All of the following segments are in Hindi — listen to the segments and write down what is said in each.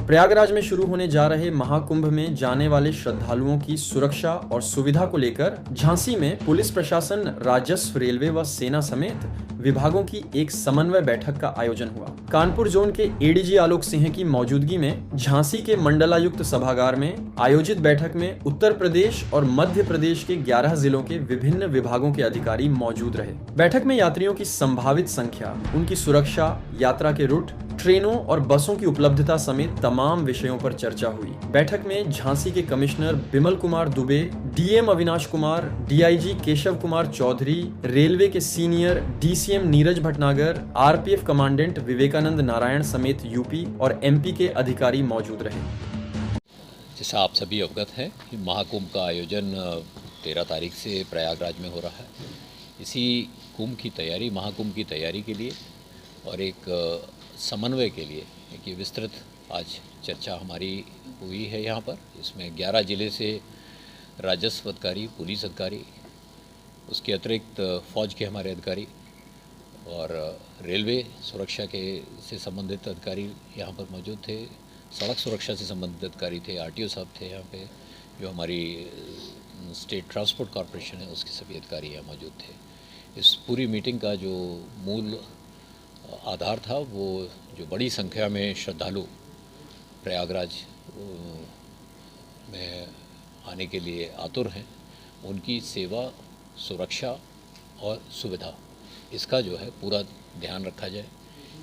प्रयागराज में शुरू होने जा रहे महाकुंभ में जाने वाले श्रद्धालुओं की सुरक्षा और सुविधा को लेकर झांसी में पुलिस प्रशासन, राजस्व, रेलवे व सेना समेत विभागों की एक समन्वय बैठक का आयोजन हुआ। कानपुर जोन के एडीजी आलोक सिंह की मौजूदगी में झांसी के मंडलायुक्त सभागार में आयोजित बैठक में उत्तर प्रदेश और मध्य प्रदेश के 11 जिलों के विभिन्न विभागों के अधिकारी मौजूद रहे। बैठक में यात्रियों की संभावित संख्या, उनकी सुरक्षा, यात्रा के रूट, ट्रेनों और बसों की उपलब्धता समेत तमाम विषयों पर चर्चा हुई। बैठक में झांसी के commissioner Bimal Kumar Dubey, DM Avinash Kumar, DIG Keshav Kumar Chaudhary, railway के senior DCM Neeraj Bhatnagar, RPF commandant Vivekanand Narayan समेत यूपी और एमपी के अधिकारी मौजूद रहे। जैसा आप सभी अवगत हैं कि महाकुंभ का आयोजन 13 तारीख से प्रयागराज में हो रहा है। इसी कुंभ की तैयारी, महाकुंभ की तैयारी के लिए और एक समन्वय के लिए एक विस्तृत आज चर्चा हमारी हुई है यहाँ पर। इसमें 11 ज़िले से राजस्व अधिकारी, पुलिस अधिकारी, उसके अतिरिक्त फ़ौज के हमारे अधिकारी और रेलवे सुरक्षा के से संबंधित अधिकारी यहाँ पर मौजूद थे। सड़क सुरक्षा से संबंधित अधिकारी थे, आरटीओ साहब थे यहाँ पे, जो हमारी स्टेट ट्रांसपोर्ट कॉरपोरेशन है उसके सभी अधिकारी यहाँ मौजूद थे। इस पूरी मीटिंग का जो मूल आधार था वो जो बड़ी संख्या में श्रद्धालु प्रयागराज में आने के लिए आतुर हैं, उनकी सेवा, सुरक्षा और सुविधा, इसका जो है पूरा ध्यान रखा जाए।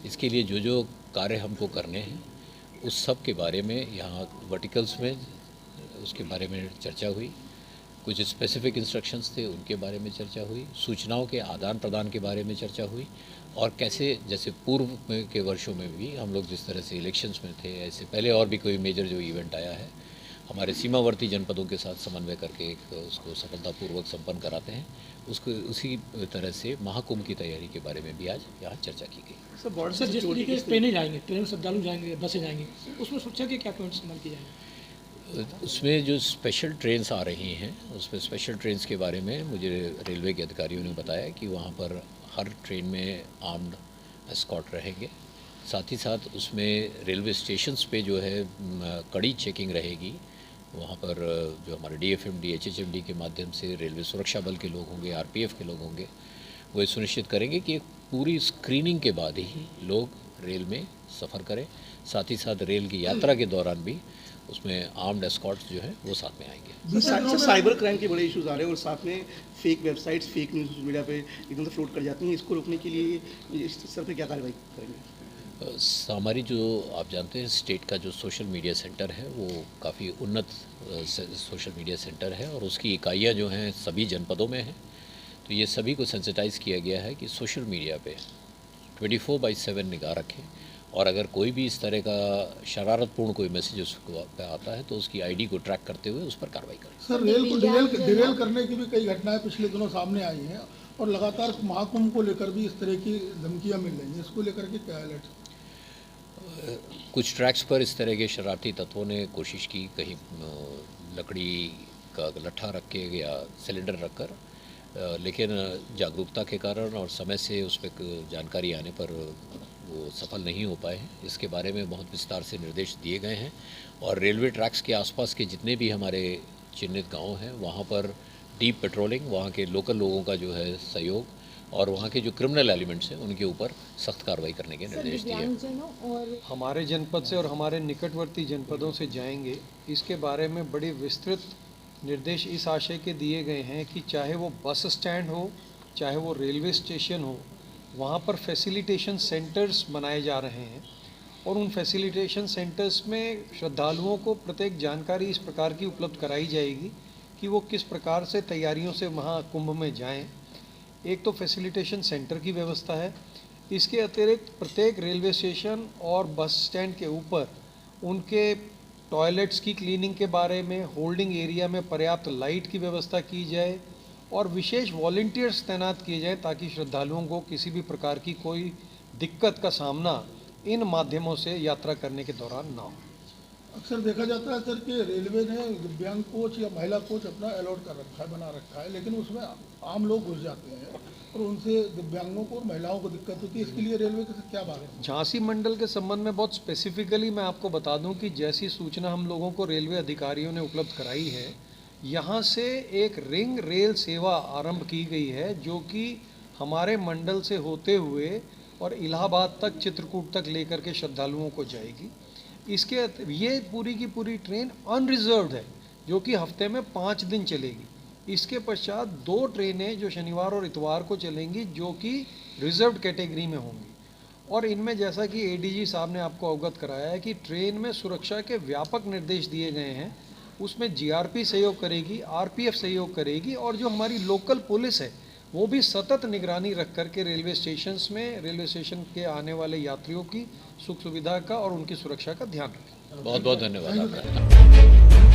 इसके लिए जो जो कार्य हमको करने हैं उस सब के बारे में यहाँ वर्टिकल्स में उसके बारे में चर्चा हुई। कुछ स्पेसिफिक इंस्ट्रक्शंस थे, उनके बारे में चर्चा हुई। सूचनाओं के आदान प्रदान के बारे में चर्चा हुई और कैसे, जैसे पूर्व के वर्षों में भी हम लोग जिस तरह से इलेक्शंस में थे, ऐसे पहले और भी कोई मेजर जो इवेंट आया है, हमारे सीमावर्ती जनपदों के साथ समन्वय करके उसको सफलतापूर्वक संपन्न कराते हैं, उसको उसी तरह से महाकुंभ की तैयारी के बारे में भी आज यहाँ चर्चा की गई। सर, जिस तरीके से ट्रेनें जाएंगे, ट्रेन में श्रद्धालु जाएंगे, बसें जाएंगे, उसमें सुरक्षा के क्या पॉइंट्स इस्तेमाल किए जाएंगे? उसमें जो स्पेशल ट्रेन्स आ रही हैं, उसमें स्पेशल ट्रेन्स के बारे में मुझे रेलवे के अधिकारियों ने बताया कि वहाँ पर हर ट्रेन में आर्म्ड एस्कॉर्ट रहेंगे। साथ ही साथ उसमें रेलवे स्टेशंस पे जो है कड़ी चेकिंग रहेगी। वहाँ पर जो हमारे डीएफएमडी, एचएचएमडी के माध्यम से रेलवे सुरक्षा बल के लोग होंगे, आरपीएफ के लोग होंगे, वो सुनिश्चित करेंगे कि एक पूरी स्क्रीनिंग के बाद ही लोग रेल में सफ़र करें। साथ ही साथ रेल की यात्रा के दौरान भी उसमें आर्म्ड एस्कॉर्ट्स जो है वो साथ में आएंगे। साइबर क्राइम के बड़े इश्यूज आ रहे हैं और साथ में fake websites, fake news media पे एकदम से फ्लोट कर जाती हैं। इसको रोकने के लिए इस स्तर पे क्या कार्रवाई करेंगे? हमारी जो आप जानते हैं स्टेट का जो सोशल मीडिया सेंटर है वो काफ़ी उन्नत सोशल मीडिया सेंटर है और उसकी इकाइयाँ जो हैं सभी जनपदों में हैं। तो ये सभी को सेंसिटाइज़ किया गया है कि सोशल मीडिया पे 24/7 निगाह रखें और अगर कोई भी इस तरह का शरारतपूर्ण कोई मैसेज उसको पे आता है तो उसकी आईडी को ट्रैक करते हुए उस पर कार्रवाई करें। सर, रेल को डिरेल करने की भी कई घटनाएं पिछले दिनों सामने आई हैं और लगातार महाकुंभ को लेकर भी इस तरह की धमकियां मिल रही हैं, इसको लेकर के क्या अलर्ट? कुछ ट्रैक्स पर इस तरह के शरारती तत्वों ने कोशिश की, कहीं लकड़ी का लट्ठा रख के या सिलेंडर रख कर, लेकिन जागरूकता के कारण और समय से उस पर जानकारी आने पर वो सफल नहीं हो पाए हैं। इसके बारे में बहुत विस्तार से निर्देश दिए गए हैं और रेलवे ट्रैक्स के आसपास के जितने भी हमारे चिन्हित गांव हैं वहाँ पर डीप पेट्रोलिंग, वहाँ के लोकल लोगों का जो है सहयोग और वहाँ के जो क्रिमिनल एलिमेंट्स हैं उनके ऊपर सख्त कार्रवाई करने के निर्देश दिए हैं। हमारे जनपद से और हमारे निकटवर्ती जनपदों से जाएंगे, इसके बारे में बड़ी विस्तृत निर्देश इस आशय के दिए गए हैं कि चाहे वो बस स्टैंड हो, चाहे वो रेलवे स्टेशन हो, वहाँ पर फैसिलिटेशन सेंटर्स बनाए जा रहे हैं और उन फैसिलिटेशन सेंटर्स में श्रद्धालुओं को प्रत्येक जानकारी इस प्रकार की उपलब्ध कराई जाएगी कि वो किस प्रकार से तैयारियों से महाकुंभ में जाएं। एक तो फैसिलिटेशन सेंटर की व्यवस्था है, इसके अतिरिक्त प्रत्येक रेलवे स्टेशन और बस स्टैंड के ऊपर उनके टॉयलेट्स की क्लीनिंग के बारे में, होल्डिंग एरिया में पर्याप्त लाइट की व्यवस्था की जाए और विशेष वॉलंटियर्स तैनात किए जाएं ताकि श्रद्धालुओं को किसी भी प्रकार की कोई दिक्कत का सामना इन माध्यमों से यात्रा करने के दौरान ना हो। अक्सर देखा जाता है सर कि रेलवे ने दिव्यांग कोच या महिला कोच अपना अलॉट कर रखा है, बना रखा है, लेकिन उसमें आम लोग घुस जाते हैं और उनसे दिव्यांगों को और महिलाओं को दिक्कत होती है। इसके लिए रेलवे के क्या बात है? झांसी मंडल के संबंध में बहुत स्पेसिफिकली मैं आपको बता दूं कि जैसी सूचना हम लोगों को रेलवे अधिकारियों ने उपलब्ध कराई है, यहाँ से एक रिंग रेल सेवा आरंभ की गई है जो कि हमारे मंडल से होते हुए और इलाहाबाद तक, चित्रकूट तक लेकर के श्रद्धालुओं को जाएगी। इसके ये पूरी की पूरी ट्रेन अनरिजर्व्ड है जो कि हफ्ते में 5 दिन चलेगी। इसके पश्चात 2 ट्रेनें जो शनिवार और इतवार को चलेंगी जो कि रिजर्व्ड कैटेगरी में होंगी। और इनमें जैसा कि एडीजी साहब ने आपको अवगत कराया है कि ट्रेन में सुरक्षा के व्यापक निर्देश दिए गए हैं। उसमें जीआरपी सहयोग करेगी, आरपीएफ सहयोग करेगी और जो हमारी लोकल पुलिस है वो भी सतत निगरानी रख करके रेलवे स्टेशन के आने वाले यात्रियों की सुख सुविधा का और उनकी सुरक्षा का ध्यान रखें। बहुत बहुत धन्यवाद आपका।